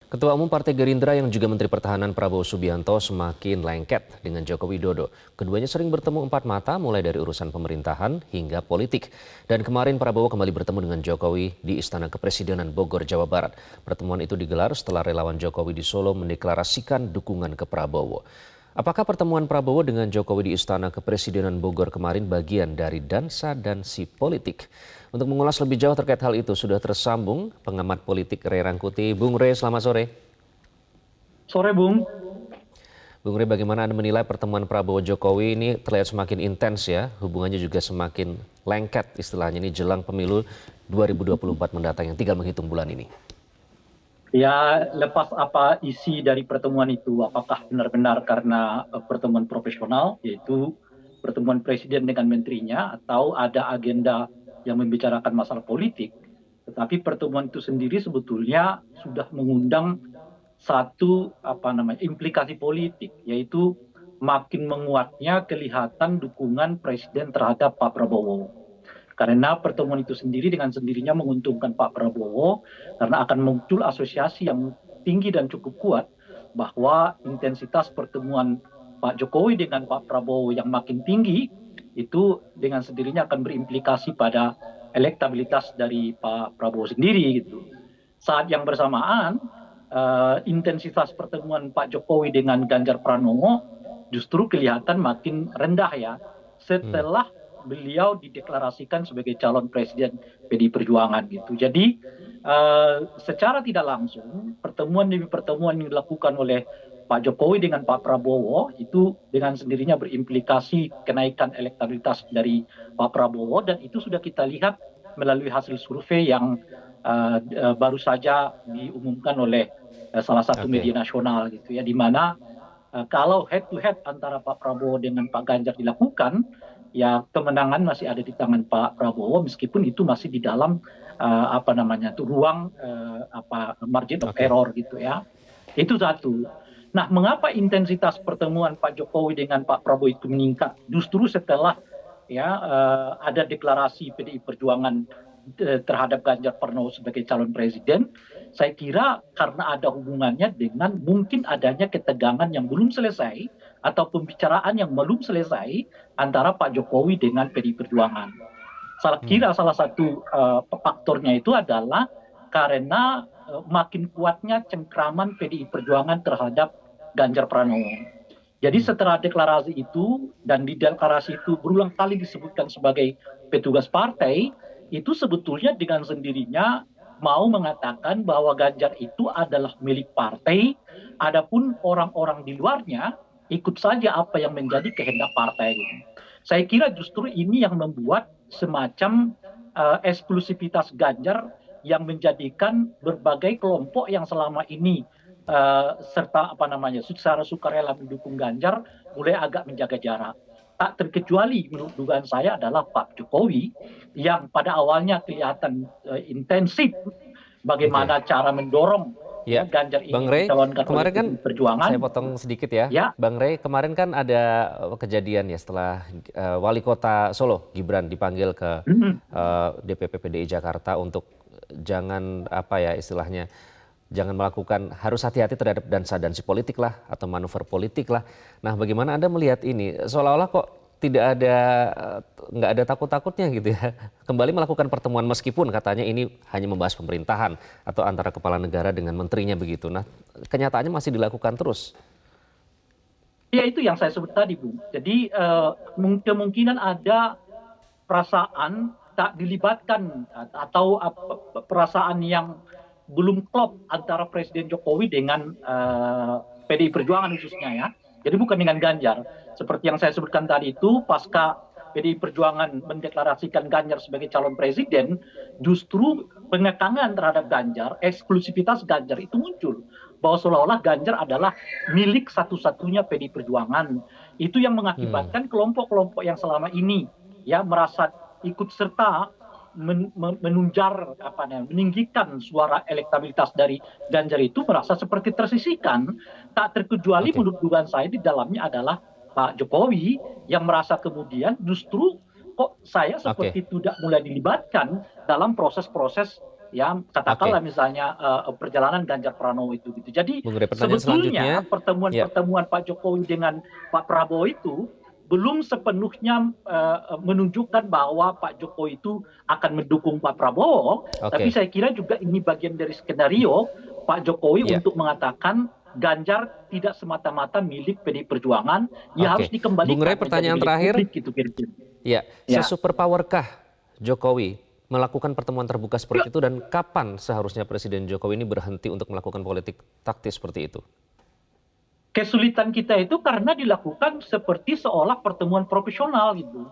Ketua Umum Partai Gerindra yang juga Menteri Pertahanan Prabowo Subianto semakin lengket dengan Joko Widodo. Keduanya sering bertemu empat mata mulai dari urusan pemerintahan hingga politik. Dan kemarin Prabowo kembali bertemu dengan Jokowi di Istana Kepresidenan Bogor, Jawa Barat. Pertemuan itu digelar setelah relawan Jokowi di Solo mendeklarasikan dukungan ke Prabowo. Apakah pertemuan Prabowo dengan Jokowi di Istana Kepresidenan Bogor kemarin bagian dari dansa-dansi politik? Untuk mengulas lebih jauh terkait hal itu sudah tersambung pengamat politik Ray Rangkuti. Bung Ray, selamat sore. Sore, Bung. Bung Ray, bagaimana Anda menilai pertemuan Prabowo Jokowi ini terlihat semakin intens ya, hubungannya juga semakin lengket istilahnya ini jelang pemilu 2024 mendatang yang tinggal menghitung bulan ini. Ya, lepas apa isi dari pertemuan itu, apakah benar-benar karena pertemuan profesional, yaitu pertemuan presiden dengan menterinya, atau ada agenda yang membicarakan masalah politik. Tetapi pertemuan itu sendiri sebetulnya sudah mengundang satu implikasi politik, yaitu makin menguatnya kelihatan dukungan presiden terhadap Pak Prabowo. Karena pertemuan itu sendiri dengan sendirinya menguntungkan Pak Prabowo karena akan muncul asosiasi yang tinggi dan cukup kuat bahwa intensitas pertemuan Pak Jokowi dengan Pak Prabowo yang makin tinggi itu dengan sendirinya akan berimplikasi pada elektabilitas dari Pak Prabowo sendiri gitu. Saat yang bersamaan intensitas pertemuan Pak Jokowi dengan Ganjar Pranowo justru kelihatan makin rendah ya setelah beliau dideklarasikan sebagai calon presiden PDI Perjuangan gitu. Jadi secara tidak langsung pertemuan demi pertemuan yang dilakukan oleh Pak Jokowi dengan Pak Prabowo itu dengan sendirinya berimplikasi kenaikan elektabilitas dari Pak Prabowo dan itu sudah kita lihat melalui hasil survei yang baru saja diumumkan oleh salah satu media nasional gitu ya, di mana kalau head to head antara Pak Prabowo dengan Pak Ganjar dilakukan, ya kemenangan masih ada di tangan Pak Prabowo meskipun itu masih di dalam ruang margin of error gitu ya. Itu satu. Nah, mengapa intensitas pertemuan Pak Jokowi dengan Pak Prabowo itu meningkat? Justru setelah ada deklarasi PDI Perjuangan terhadap Ganjar Pranowo sebagai calon presiden, saya kira karena ada hubungannya dengan mungkin adanya ketegangan yang belum selesai atau pembicaraan yang belum selesai antara Pak Jokowi dengan PDI Perjuangan. Saya kira salah satu faktornya itu adalah karena makin kuatnya cengkraman PDI Perjuangan terhadap Ganjar Pranowo. Jadi setelah deklarasi itu dan di deklarasi itu berulang kali disebutkan sebagai petugas partai, itu sebetulnya dengan sendirinya mau mengatakan bahwa Ganjar itu adalah milik partai, adapun orang-orang di luarnya ikut saja apa yang menjadi kehendak partai. Saya kira justru ini yang membuat semacam eksklusivitas Ganjar yang menjadikan berbagai kelompok yang selama ini serta secara sukarela mendukung Ganjar mulai agak menjaga jarak. Tak terkecuali menurut dugaan saya adalah Pak Jokowi yang pada awalnya kelihatan intensif bagaimana cara mendorong Ganjar ini Bang Ray, dicalonkan oleh kemarin kan PDI Perjuangan. saya potong sedikit ya. Bang Ray, kemarin kan ada kejadian ya setelah Wali Kota Solo Gibran dipanggil ke DPP PDI Jakarta untuk jangan istilahnya jangan melakukan, harus hati-hati terhadap dansa-dansi politik lah atau manuver politik lah. Nah, bagaimana Anda melihat ini? Seolah-olah kok tidak ada, nggak ada takut-takutnya gitu ya. Kembali melakukan pertemuan meskipun katanya ini hanya membahas pemerintahan atau antara kepala negara dengan menterinya begitu. Nah, kenyataannya masih dilakukan terus. Ya itu yang saya sebut tadi, Bu. Jadi kemungkinan ada perasaan tak dilibatkan atau perasaan yang belum klop antara Presiden Jokowi dengan PDI Perjuangan khususnya ya. Jadi bukan dengan Ganjar. Seperti yang saya sebutkan tadi itu pasca PDI Perjuangan mendeklarasikan Ganjar sebagai calon presiden, justru pengekangan terhadap Ganjar, eksklusivitas Ganjar itu muncul. Bahwa seolah-olah Ganjar adalah milik satu-satunya PDI Perjuangan. Itu yang mengakibatkan kelompok-kelompok yang selama ini ya merasa ikut serta menunjar meninggikan suara elektabilitas dari Ganjar itu merasa seperti tersisihkan. Tak terkecuali menurut dugaan saya di dalamnya adalah Pak Jokowi yang merasa kemudian justru kok saya seperti tidak mulai dilibatkan dalam proses-proses ya katakanlah misalnya perjalanan Ganjar Pranowo itu gitu. Jadi Bung Rey, pertanyaan selanjutnya. sebetulnya pertemuan-pertemuan Pak Jokowi dengan Pak Prabowo itu belum sepenuhnya menunjukkan bahwa Pak Jokowi itu akan mendukung Pak Prabowo, tapi saya kira juga ini bagian dari skenario Pak Jokowi untuk mengatakan Ganjar tidak semata-mata milik PDI Perjuangan, ya harus dikembalikan. Bung Rey, pertanyaan terakhir. Gitu, kira-kira. Ya, sesuper powerkah Jokowi melakukan pertemuan terbuka seperti itu, dan kapan seharusnya Presiden Jokowi ini berhenti untuk melakukan politik taktis seperti itu? Kesulitan kita itu karena dilakukan seperti seolah pertemuan profesional gitu.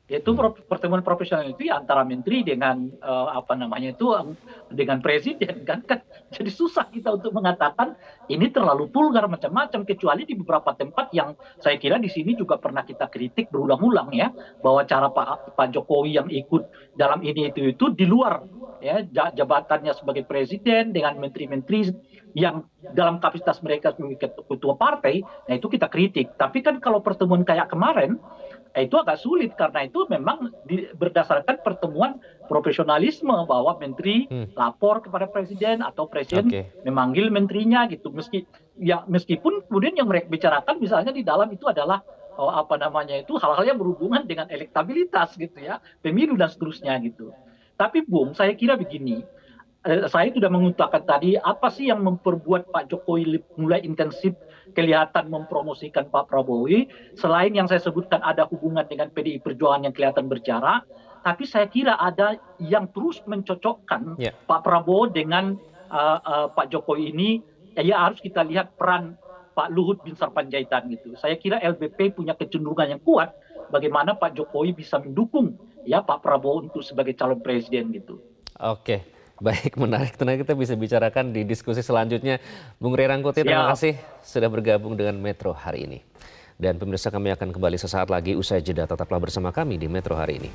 Yaitu pertemuan profesional itu ya antara menteri dengan dengan presiden kan. Jadi susah kita untuk mengatakan ini terlalu vulgar macam-macam, kecuali di beberapa tempat yang saya kira di sini juga pernah kita kritik berulang-ulang ya, bahwa cara Pak Jokowi yang ikut dalam ini itu di luar ya jabatannya sebagai presiden dengan menteri-menteri yang dalam kapasitas mereka sebagai ketua partai, nah itu kita kritik. Tapi kan kalau pertemuan kayak kemarin, itu agak sulit karena itu memang berdasarkan pertemuan profesionalisme bahwa menteri lapor kepada presiden atau presiden memanggil menterinya gitu. Meskipun kemudian yang mereka bicarakan misalnya di dalam itu adalah hal-hal yang berhubungan dengan elektabilitas gitu ya, pemilu dan seterusnya gitu. Tapi Bung, saya kira begini, saya sudah mengutarakan tadi apa sih yang memperbuat Pak Jokowi mulai intensif kelihatan mempromosikan Pak Prabowo, selain yang saya sebutkan ada hubungan dengan PDI Perjuangan yang kelihatan berjarak, tapi saya kira ada yang terus mencocokkan Pak Prabowo dengan Pak Jokowi ini. Ya harus kita lihat peran Pak Luhut bin Sarpanjaitan gitu. Saya kira LBP punya kecenderungan yang kuat bagaimana Pak Jokowi bisa mendukung ya Pak Prabowo untuk sebagai calon presiden gitu. Oke. Baik, menarik. Tenang, kita bisa bicarakan di diskusi selanjutnya. Bung Rey Rangkuti, terima kasih sudah bergabung dengan Metro hari ini. Dan pemirsa, kami akan kembali sesaat lagi usai jeda. Tetaplah bersama kami di Metro hari ini.